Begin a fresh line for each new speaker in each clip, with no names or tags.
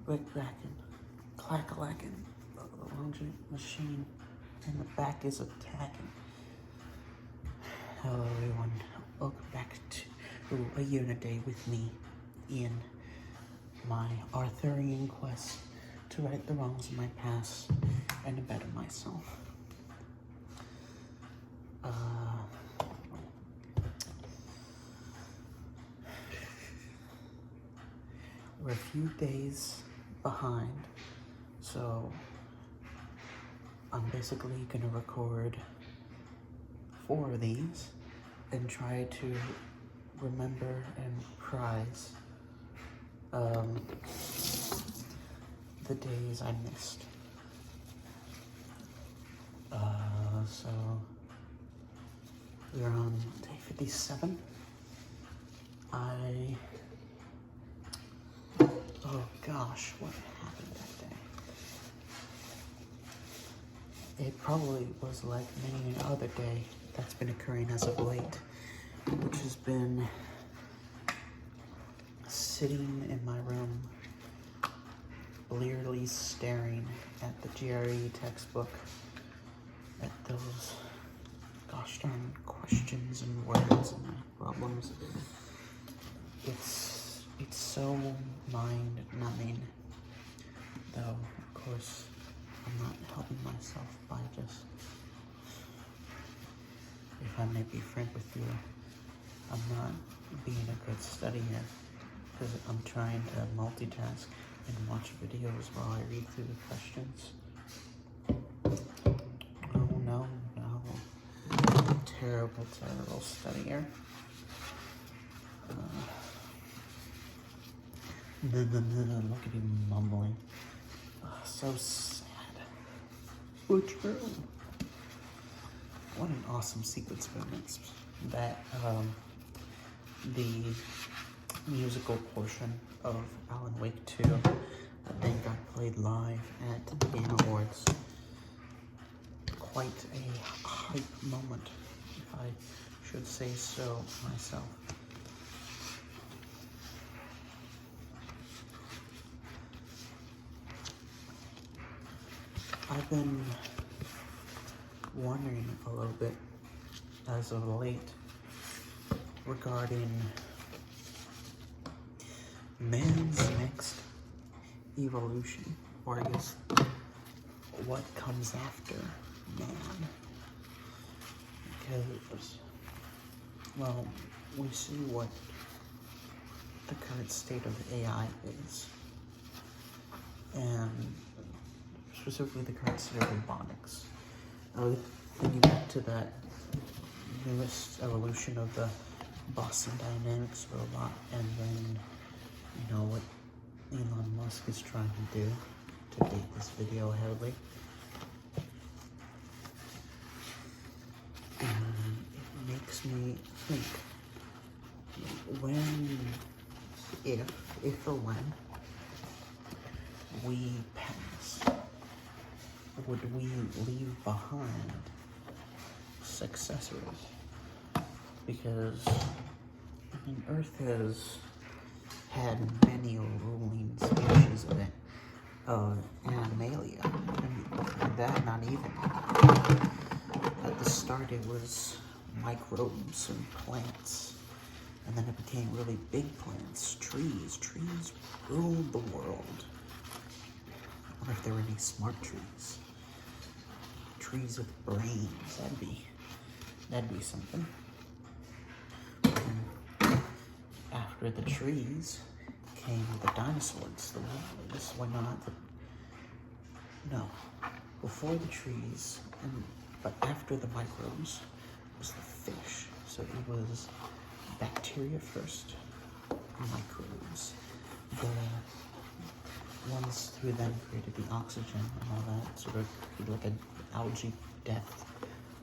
rick-racking, clack-a-lacking, the laundry machine in the back is attacking. Hello everyone, welcome back to A Year and a Day with me in my Arthurian quest to right the wrongs of my past and to better myself. We're a few days behind, so I'm basically gonna record 4 of these and try to remember and prize the days I missed. So we're on day 57. Oh gosh, what happened that day? It probably was like many other day that's been occurring as of late, which has been sitting in my room, blearily staring at the GRE textbook, at those gosh darn questions and words and problems. It's so mind-numbing, though, of course, I'm not helping myself by just, if I may be frank with you, I'm not being a good studier, because I'm trying to multitask and watch videos while I read through the questions. Oh no, terrible studier. Look at him mumbling. Oh, so sad. But true. What an awesome sequence of events that the musical portion of Alan Wake 2 that then got played live at the Game Awards. Quite a hype moment, if I should say so myself. I've been wondering a little bit as of late regarding man's next evolution, or I guess what comes after man. Because, well, we see what the current state of AI is, and specifically the current state of robotics. I was thinking back to that newest evolution of the Boston Dynamics robot, and then, you know, what Elon Musk is trying to do to date this video heavily. And it makes me think, if or when we pass, would we leave behind successors? Because, I mean, Earth has had many ruling species of it, animalia, and that not even. At the start it was microbes and plants, and then it became really big plants, trees. Trees ruled the world. I wonder if there were any smart trees. Trees with brains, that'd be something. And after the trees came the dinosaurs, the wolves. Before the trees, but after the microbes was the fish. So it was bacteria first, microbes. The ones who then created the oxygen and all that, sort of like an algae death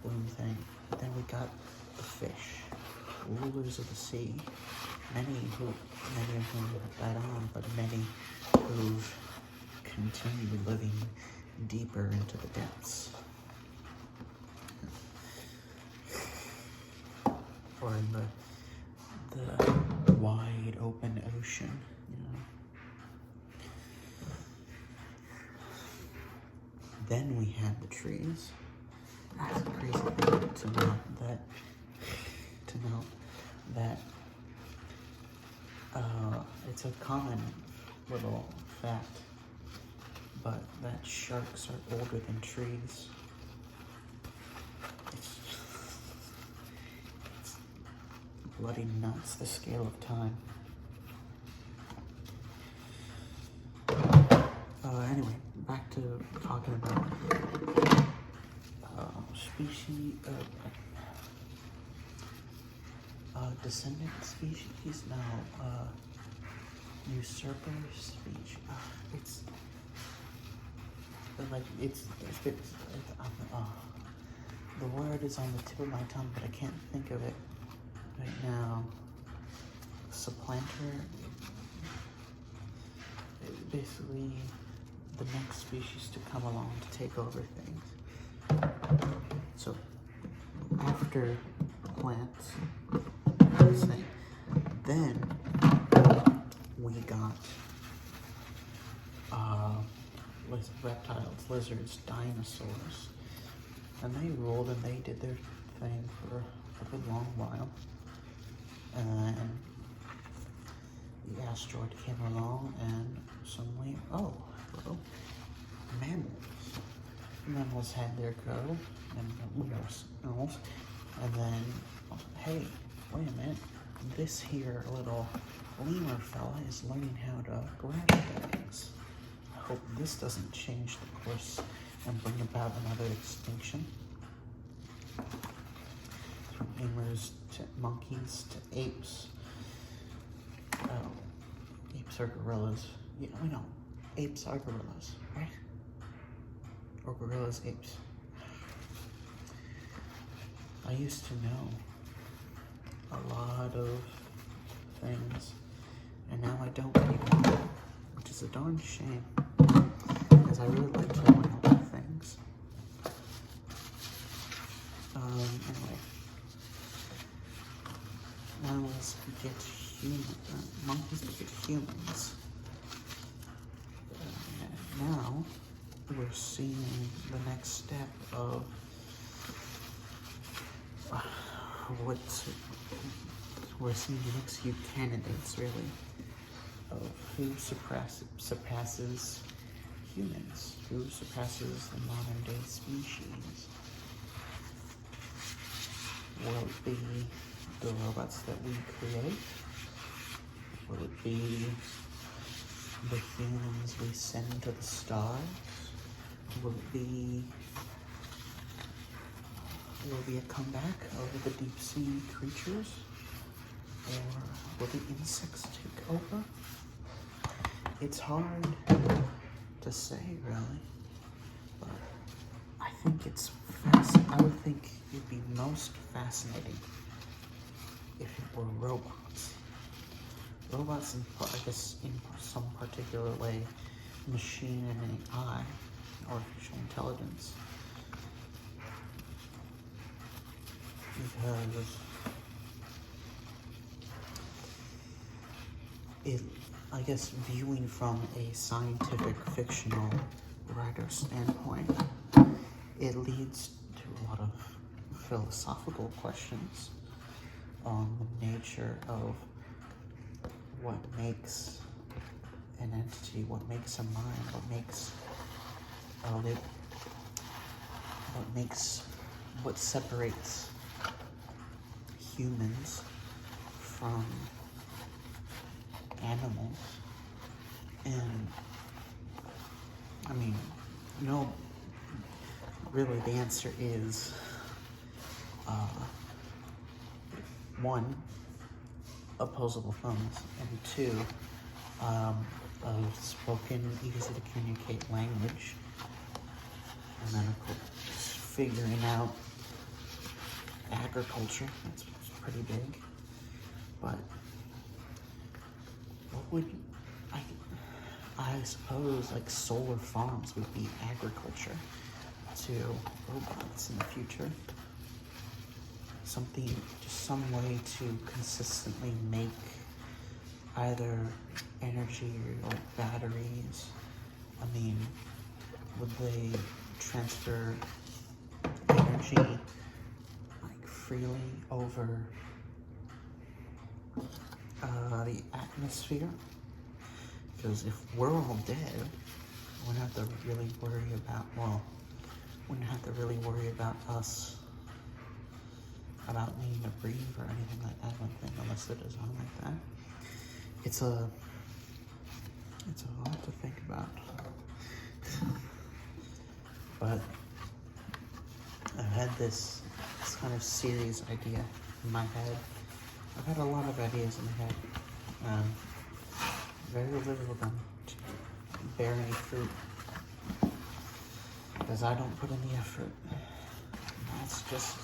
bloom thing. Then we got the fish, rulers of the sea. Many of whom have died on, but many who've continued living deeper into the depths. Or in the wide open ocean, you know. then we had the trees. That's a crazy thing to know that it's a common little fact, but that sharks are older than trees. It's bloody nuts, the scale of time. Anyway, back to talking about species, descendant species. Now, usurper species. The word is on the tip of my tongue, but I can't think of it right now. Supplanter. Basically, the next species to come along to take over things. So, after plants, then we got reptiles, lizards, dinosaurs, and they ruled and they did their thing for a good long while. And then the asteroid came along and suddenly, oh, hello, mammals. Mammals had their go, and animals, and then, hey, wait a minute, this here little lemur fella is learning how to grab things. I hope this doesn't change the course and bring about another extinction. From lemurs to monkeys to apes. Oh, apes are gorillas. Yeah, we know. Apes are gorillas, right? Or gorillas, apes. I used to know a lot of things, and now I don't anymore, which is a darn shame, because I really like knowing a lot of things. Anyway, mammals get monkeys get humans. Now we're seeing the next step of we're seeing the next few candidates, really, of who surpasses humans, who surpasses the modern day species. Will it be the robots that we create? Will it be the humans we send to the stars? Will it be a comeback of the deep sea creatures? Or will the insects take over? It's hard to say, really, but I think it's I would think it'd be most fascinating if it were robots. Robots, I guess, in some particular way, machine and AI, artificial intelligence. Because I guess, viewing from a scientific fictional writer standpoint, it leads to a lot of philosophical questions on the nature of what makes an entity, what makes a mind, what separates humans from animals. And I mean, really the answer is one, opposable thumbs, and two, a spoken, easy to communicate language, and then of course figuring out agriculture. That's pretty big. But what would I suppose like solar farms would be agriculture to robots in the future. Something, just some way to consistently make either energy or batteries. I mean, would they transfer energy like freely over the atmosphere. Because if we're all dead, we wouldn't have to really worry about, well, wouldn't have to really worry about us, about needing to breathe or anything like that, I don't think, unless they're designed like that. It's a lot to think about. But I've had this kind of series idea in my head. I've had a lot of ideas in my head. Very little of them bear any fruit because I don't put in the effort. That's just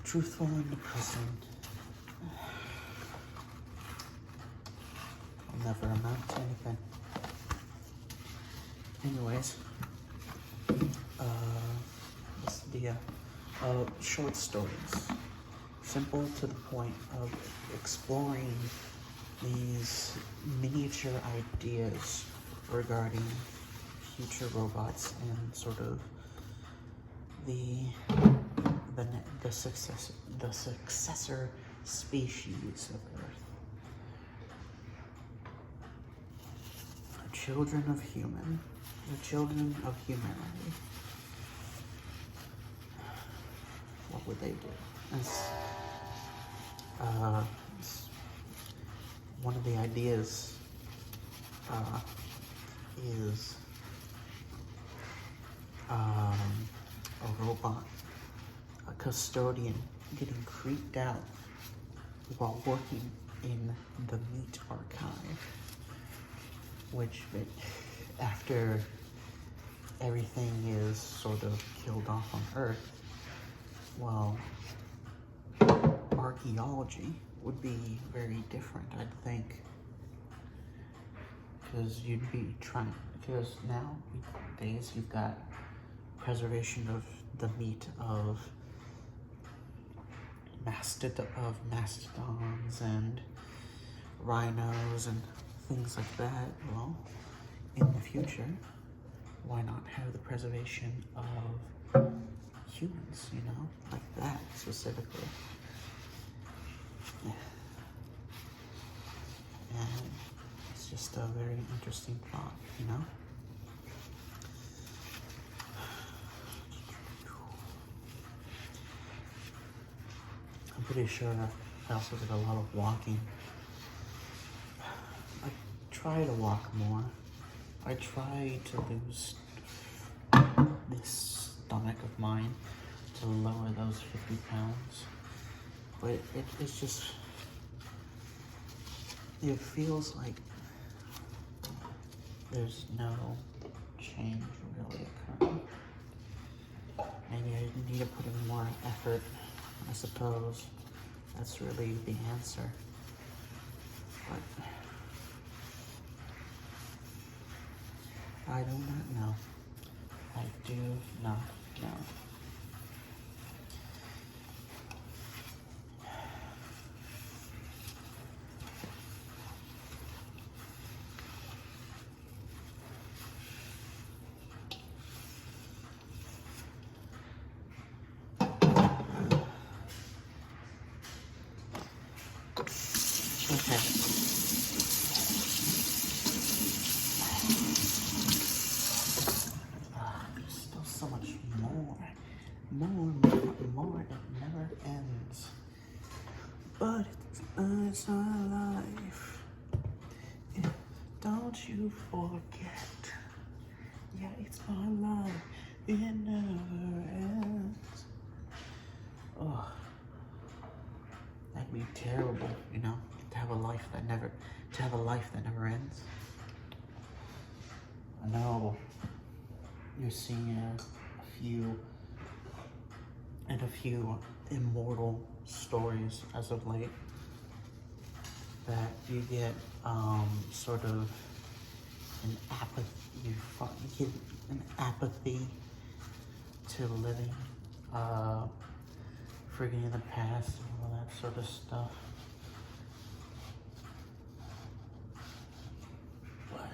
truthful and depressing. I'll never amount to anything. Anyways, this idea of short stories, simple to the point of exploring these miniature ideas regarding future robots and sort of the successor species of Earth. The children of humanity. What would they do? One of the ideas is a robot, a custodian, getting creeped out while working in the meat archive, which after everything is sort of killed off on Earth, well, archaeology would be very different, I'd think, because you'd be trying, because nowadays you've got preservation of the meat of mastodons and rhinos and things like that. Well, in the future, why not have the preservation of humans, like that specifically? And it's just a very interesting thought, I'm pretty sure I also did a lot of walking. I try to walk more. I try to lose this stomach of mine to lower those 50 pounds. But it's just, it feels like there's no change really occurring. Maybe I need to put in more effort, I suppose. That's really the answer. But I do not know. I do not know. Okay. There's still so much more. More. It never ends. But it's our life. Don't you forget. Yeah, it's our life. It never ends. Oh. That'd be terrible, to have a life that never ends. I know you're seeing a few immortal stories as of late that you get sort of an apathy to living, forgetting the past and all that sort of stuff. But,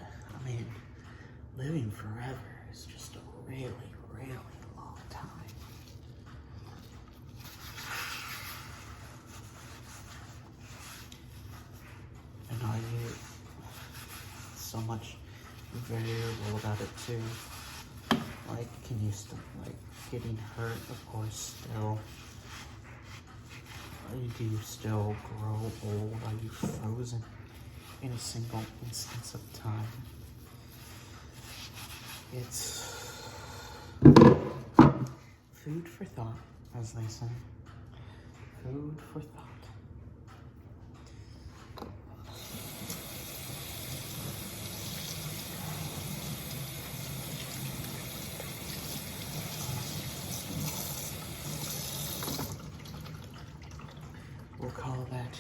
living forever is just a really, really long time. And I get so much variable about it too. Like, can you still, like, getting hurt, of course, still. Do you still grow old? Are you frozen in a single instance of time? It's food for thought, as they say. Food for thought. We'll call that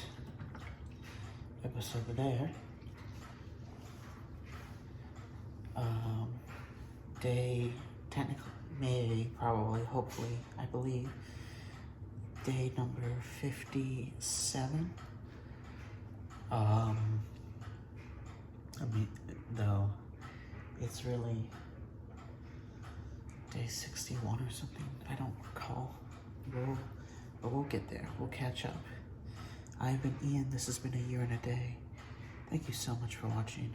episode there. Day, technically, probably, hopefully, I believe, day number 57. I mean, though, it's really day 61 or something. I don't recall. But we'll get there. We'll catch up. I've been Ian. This has been A Year and a Day. Thank you so much for watching.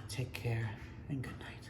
Take care and good night.